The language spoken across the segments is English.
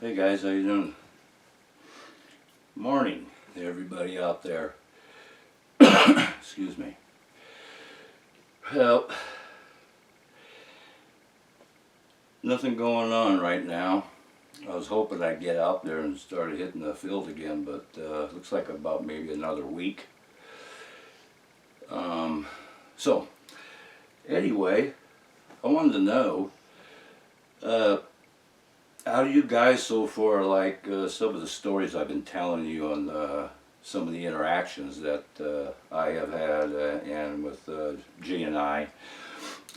Hey guys, how you doing? Morning to everybody out there. Excuse me. Well, nothing going on right now. I was hoping I'd get out there and start hitting the field again, but looks like about maybe another week. So, anyway, I wanted to know, how do you guys so far like some of the stories I've been telling you on some of the interactions that I have had and with G and I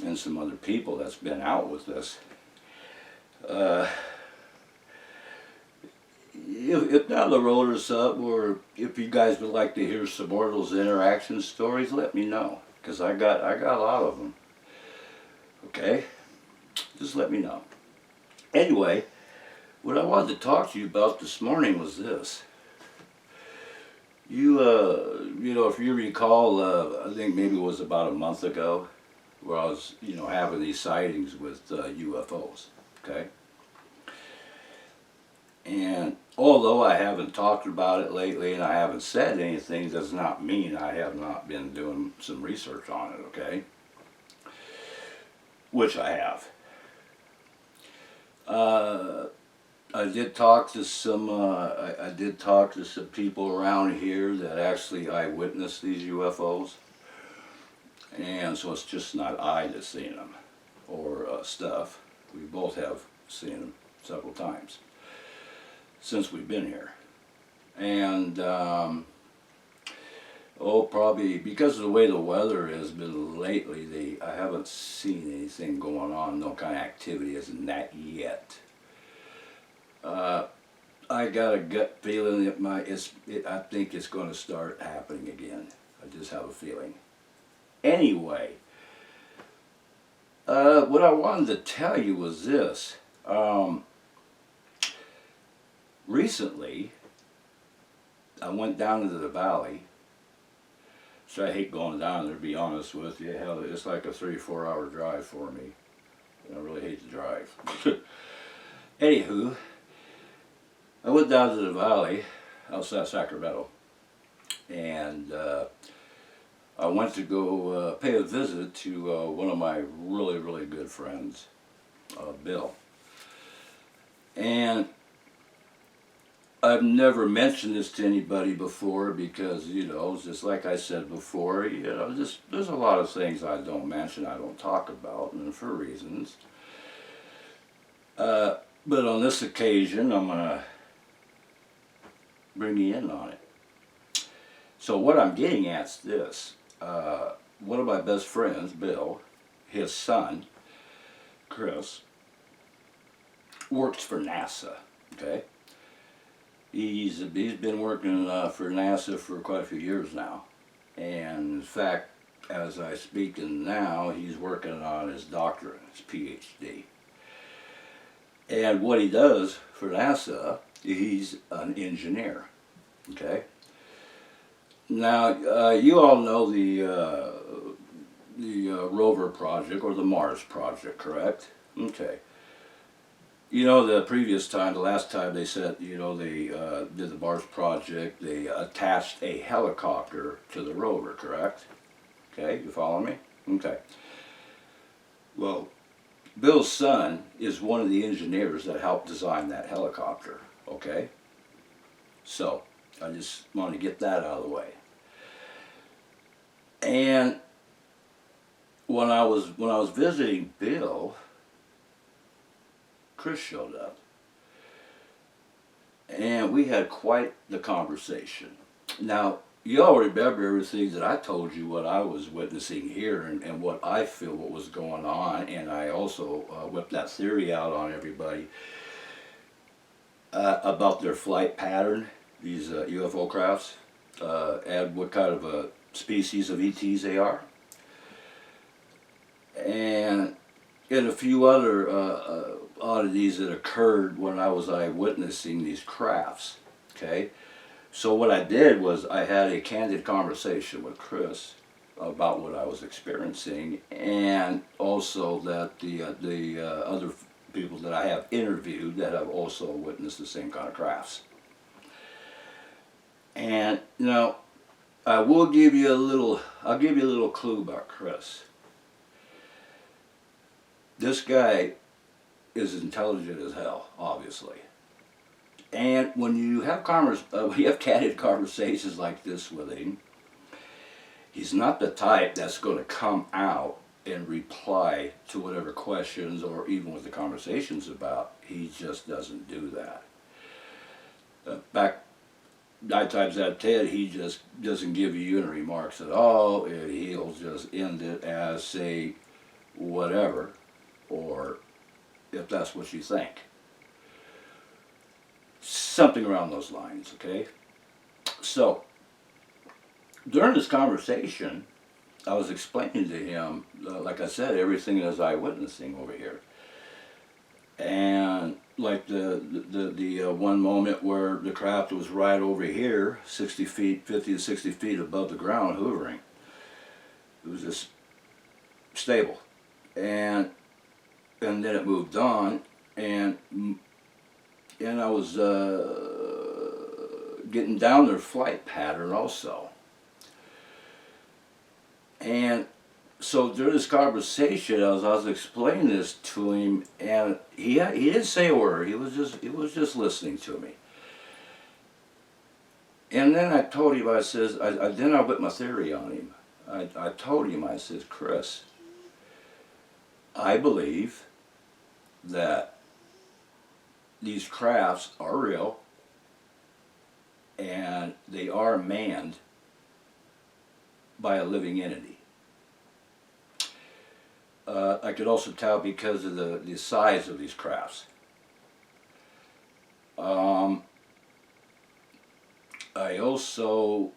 and some other people that's been out with this. If now the road is up, or if you guys would like to hear some more of those interaction stories, let me know, because I got a lot of them. Okay, just let me know. Anyway, what I wanted to talk to you about this morning was this. If you recall, I think maybe it was about a month ago, where I was, having these sightings with UFOs. Okay. And although I haven't talked about it lately and I haven't said anything, does not mean I have not been doing some research on it, okay? Which I have. I did talk to some people around here that actually eyewitnessed these UFOs. And so it's just not I that's seen them, or stuff. We both have seen them several times since we've been here. And probably because of the way the weather has been lately, I haven't seen anything going on, no kind of activity as in that yet. I got a gut feeling that I think it's going to start happening again. I just have a feeling. Anyway, what I wanted to tell you was this. Recently, I went down into the valley. So I hate going down there, to be honest with you. Hell, it's like a 3 or 4 hour drive for me. I really hate to drive. Anywho, I went down to the valley outside Sacramento. And I went to go pay a visit to one of my really, really good friends, Bill. And I've never mentioned this to anybody before because, just like I said before, there's a lot of things I don't mention, I don't talk about, and for reasons. But on this occasion, I'm going to bring you in on it. So what I'm getting at is this. One of my best friends, Bill, his son, Chris, works for NASA, okay? He's been working for NASA for quite a few years now. And in fact, as I speak now, he's working on his doctorate, his PhD. And what he does for NASA, he's an engineer, okay? Now, you all know the rover project, or the Mars project, correct? Okay. The last time they said, they did the Mars project, they attached a helicopter to the rover, correct? Okay, you follow me? Okay. Well, Bill's son is one of the engineers that helped design that helicopter, okay? So, I just want to get that out of the way. And when I was visiting Bill, Chris showed up, and we had quite the conversation. Now, you all remember everything that I told you, what I was witnessing here, and what I feel what was going on, and I also whipped that theory out on everybody about their flight pattern, these UFO crafts, and what kind of a species of ETs they are, and a few other oddities that occurred when I was eyewitnessing these crafts, okay? So what I did was I had a candid conversation with Chris about what I was experiencing, and also that the other people that I have interviewed that have also witnessed the same kind of crafts. And you know, I'll give you a little clue about Chris. This guy is intelligent as hell, obviously. And when you have candid conversations like this with him, he's not the type that's going to come out and reply to whatever questions or even what the conversation's about. He just doesn't do that. Back 9 times out of 10, he just doesn't give you any remarks at all, and he'll just end it as, say, whatever, or if that's what you think. Something around those lines, okay? So, during this conversation, I was explaining to him, like I said, everything as I witnessing over here. And like the one moment where the craft was right over here, 60 feet, 50 to 60 feet above the ground, hoovering. It was just stable. And then it moved on, and I was getting down their flight pattern also. And so during this conversation, I was explaining this to him, and he didn't say a word. He was just listening to me. And then I told him, I says, then I put my theory on him. I told him, I says, Chris, I believe that these crafts are real, and they are manned by a living entity. I could also tell because of the size of these crafts. I also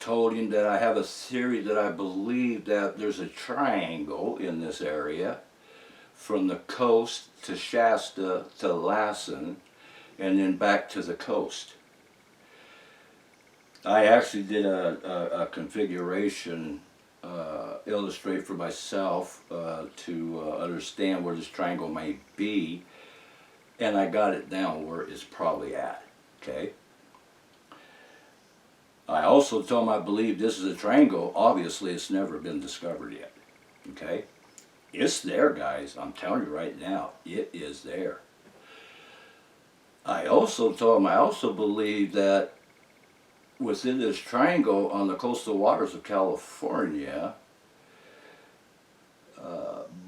told him that I have a theory that I believe that there's a triangle in this area from the coast to Shasta to Lassen and then back to the coast. I actually did a configuration illustrate for myself to understand where this triangle may be, and I got it down where it's probably at, okay? I also told him I believe this is a triangle. Obviously, it's never been discovered yet, okay? It's there, guys. I'm telling you right now, it is there. I also told him I also believe that within this triangle on the coastal waters of California,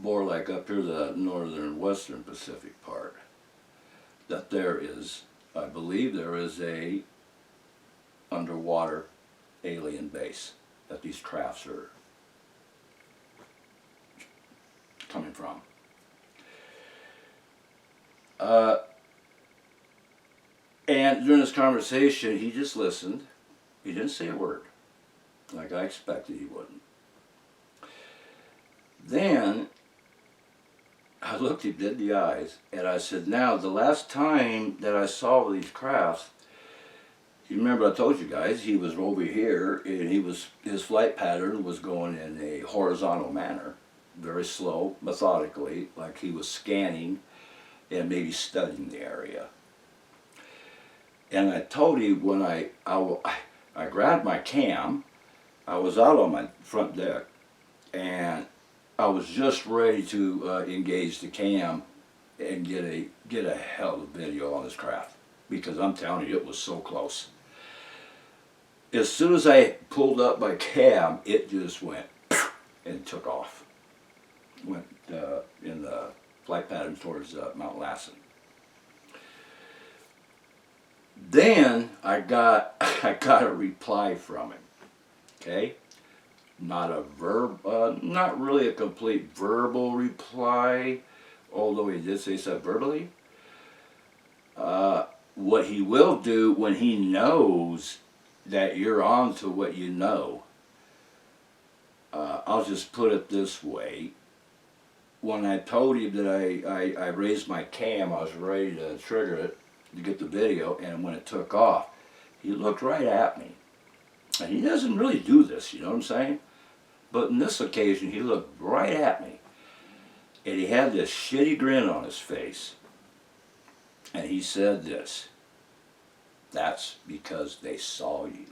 more like up here the northern western Pacific part, that there is, I believe there is a underwater alien base that these crafts are coming from. And during this conversation, he just listened. He didn't say a word, like I expected he wouldn't. Then I looked him dead in the eyes, and I said, now, the last time that I saw these crafts, you remember I told you guys, he was over here, and his flight pattern was going in a horizontal manner, very slow, methodically, like he was scanning and maybe studying the area. And I told him when I grabbed my cam, I was out on my front deck, and I was just ready to engage the cam and get a hell of a video on this craft, because I'm telling you, it was so close. As soon as I pulled up my cam, it just went and took off. Went in the flight pattern towards Mount Lassen. Then I got a reply from him. Okay, not really a complete verbal reply, although he did say so verbally. What he will do when he knows that you're on to what you know, I'll just put it this way. When I told him that I raised my cam, I was ready to trigger it to get the video, and when it took off, he looked right at me. And he doesn't really do this, you know what I'm saying? But in this occasion, he looked right at me. And he had this shitty grin on his face. And he said this, "That's because they saw you."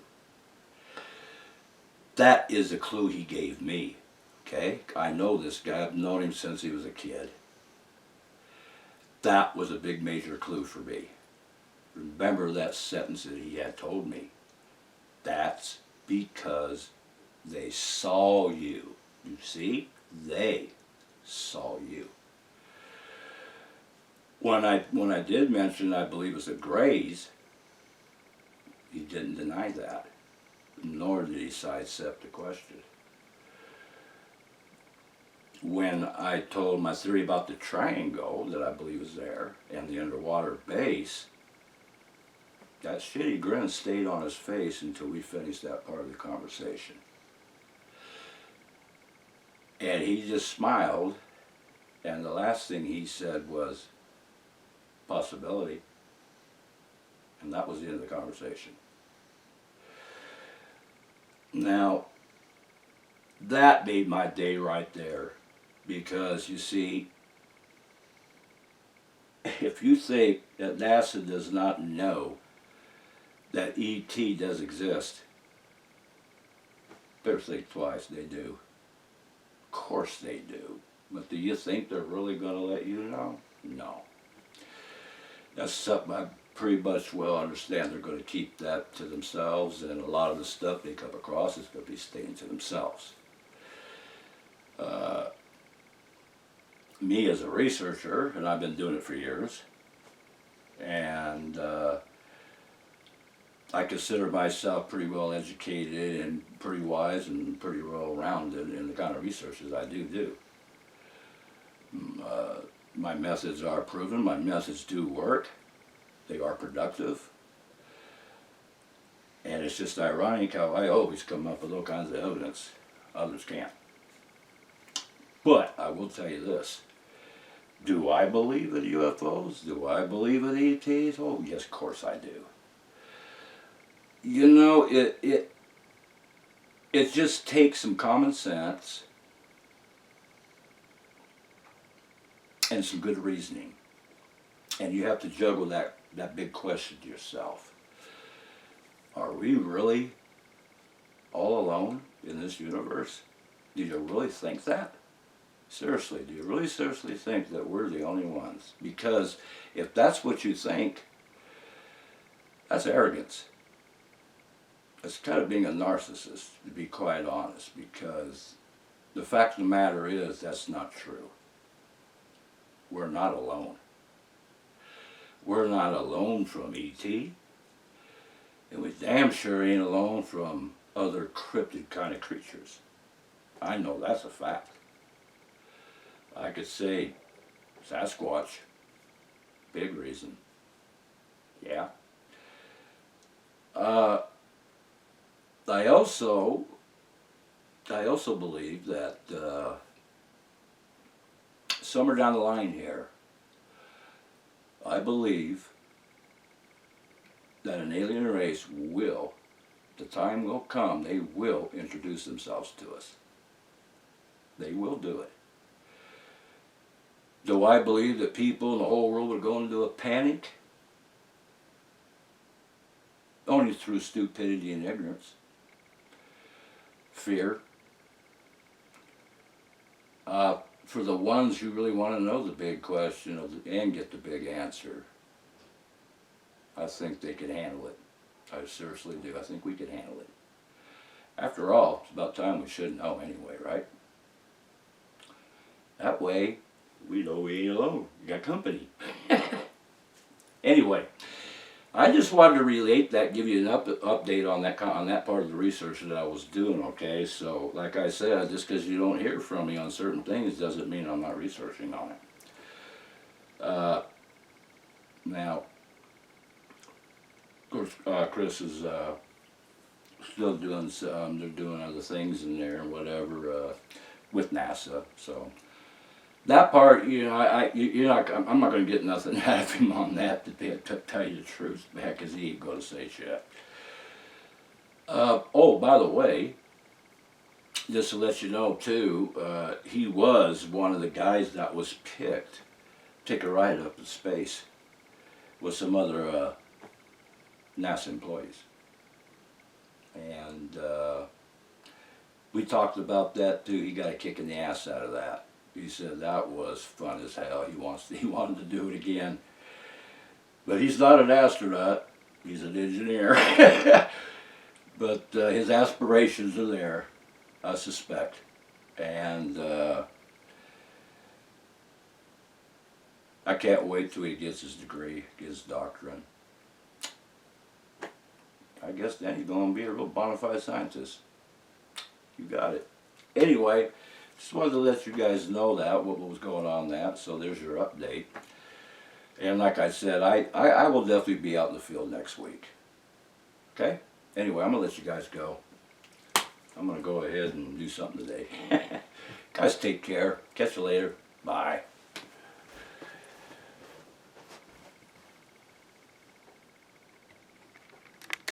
That is the clue he gave me. Okay? I know this guy. I've known him since he was a kid. That was a big major clue for me. Remember that sentence that he had told me. That's because they saw you. You see? They saw you. When I did mention, I believe it was the Greys, he didn't deny that, nor did he sidestep the question. When I told my theory about the triangle that I believe is there and the underwater base, that shitty grin stayed on his face until we finished that part of the conversation. And he just smiled, and the last thing he said was, "Possibility." And that was the end of the conversation. Now, that made my day right there, because you see, if you think that NASA does not know that ET does exist, better think twice. They do. Of course they do. But do you think they're really going to let you know? No. That's something I pretty much well understand. They're going to keep that to themselves, and a lot of the stuff they come across is going to be staying to themselves. Me as a researcher, and I've been doing it for years, and I consider myself pretty well educated and pretty wise and pretty well rounded in the kind of researches I do. My methods are proven, my methods do work, they are productive, and it's just ironic how I always come up with all kinds of evidence others can't. But I will tell you this, do I believe in UFOs? Do I believe in ETs? Oh yes, of course I do. You know, it just takes some common sense and some good reasoning. And you have to juggle that big question to yourself. Are we really all alone in this universe? Do you really think that? Seriously, do you really seriously think that we're the only ones? Because if that's what you think, that's arrogance. It's kind of being a narcissist, to be quite honest, because the fact of the matter is that's not true. We're not alone. We're not alone from ET, and we damn sure ain't alone from other cryptid kind of creatures. I know that's a fact. I could say Sasquatch, big reason. Yeah. I also believe that somewhere down the line here, I believe that an alien race will, the time will come, they will introduce themselves to us. They will do it. Do I believe that people in the whole world are going into a panic? Only through stupidity and ignorance. Fear. For the ones who really want to know the big question and get the big answer, I think they can handle it. I seriously do. I think we can handle it. After all, it's about time we should know anyway, right? That way, we know we ain't alone. We got company. Anyway, I just wanted to relate that, give you an update on that part of the research that I was doing, okay? So, like I said, just because you don't hear from me on certain things doesn't mean I'm not researching on it. Now, of course, Chris is still doing some, they're doing other things in there and whatever with NASA, so that part, you know, I'm not going to get nothing out of him on that, to tell you the truth, because he ain't going to say shit. Oh, by the way, just to let you know too, he was one of the guys that was picked to take a ride up in space with some other NASA employees. And we talked about that too. He got a kick in the ass out of that. He said that was fun as hell. He wanted to do it again. But he's not an astronaut. He's an engineer. But his aspirations are there, I suspect. And I can't wait till he gets his degree, gets his doctorate. I guess then he's going to be a real bona fide scientist. You got it. Anyway, just wanted to let you guys know that, what was going on that. So there's your update. And like I said, I will definitely be out in the field next week. Okay? Anyway, I'm going to let you guys go. I'm going to go ahead and do something today. Guys, take care. Catch you later. Bye.